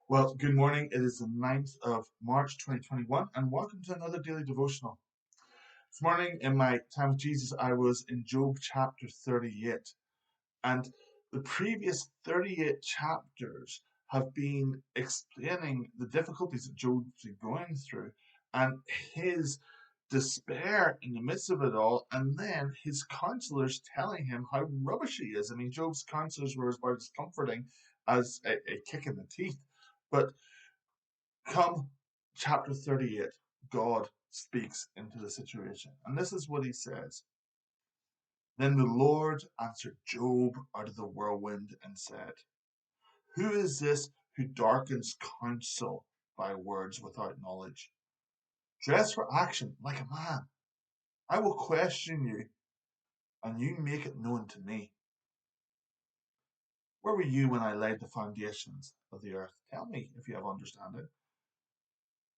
Well, good morning. It is the 9th of March 2021, and welcome to another daily devotional. This morning, in my time with Jesus, I was in Job chapter 38, and the previous 38 chapters have been explaining the difficulties that Job's been going through and his despair in the midst of it all, and then his counselors telling him how rubbish he is. I mean, Job's counselors were about as comforting as a kick in the teeth. But come chapter 38, God speaks into the situation. And this is what he says. Then the Lord answered Job out of the whirlwind and said, who is this who darkens counsel by words without knowledge? Dress for action like a man. I will question you, and you make it known to me. Where were you when I laid the foundations of the earth? Tell me if you have understanding.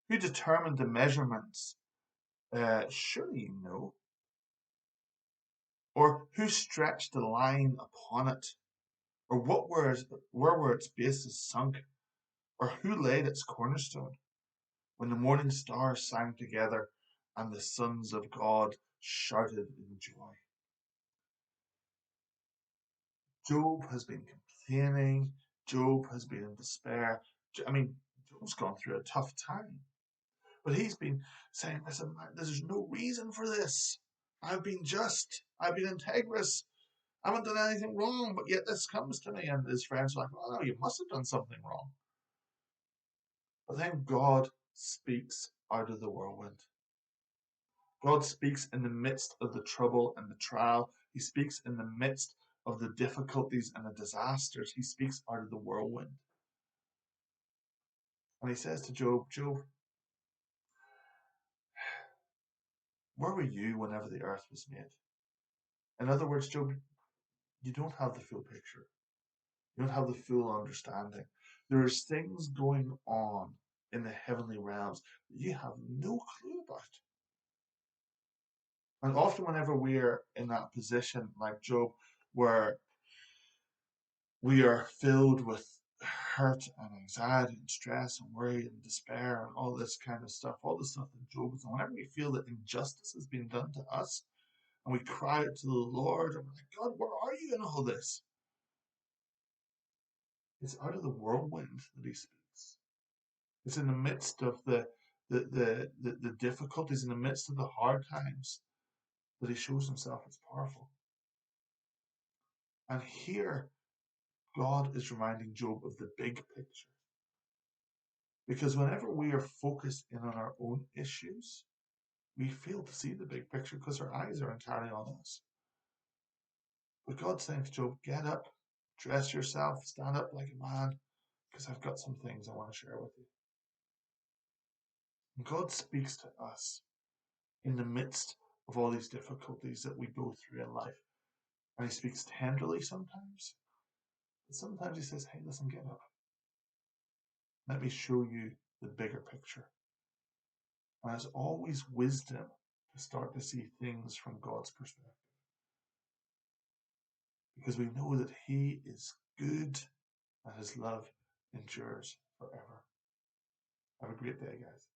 Who determined the measurements? Surely you know. Or who stretched the line upon it? Or where were its bases sunk? Or who laid its cornerstone? When the morning stars sang together and the sons of God shouted in joy. Job has been complaining. Job has been in despair. I mean, Job's gone through a tough time. But he's been saying, listen, there's no reason for this. I've been just. I've been integrous. I haven't done anything wrong, but yet this comes to me. And his friends are like, well, no, you must have done something wrong. But then God speaks out of the whirlwind. God speaks in the midst of the trouble and the trial. He speaks in the midst of the difficulties and the disasters. He speaks out of the whirlwind. And he says to Job, Job, where were you whenever the earth was made? In other words, Job, you don't have the full picture. You don't have the full understanding. There is things going on in the heavenly realms that you have no clue about. And often, whenever we're in that position, like Job, where we are filled with hurt and anxiety and stress and worry and despair and all this kind of stuff, all the stuff that Job is, and whenever we feel that injustice has been done to us, and we cry out to the Lord, and we're like, God, where are you in all this? It's out of the whirlwind that he speaks. It's in the midst of the difficulties, in the midst of the hard times, that he shows himself as powerful. And here, God is reminding Job of the big picture. Because whenever we are focused in on our own issues, we fail to see the big picture because our eyes are entirely on us. But God's saying to Job, get up, dress yourself, stand up like a man, because I've got some things I want to share with you. And God speaks to us in the midst of all these difficulties that we go through in life. And he speaks tenderly sometimes, but sometimes he says, hey, listen, get up. Let me show you the bigger picture. And there's always wisdom to start to see things from God's perspective. Because we know that he is good and his love endures forever. Have a great day, guys.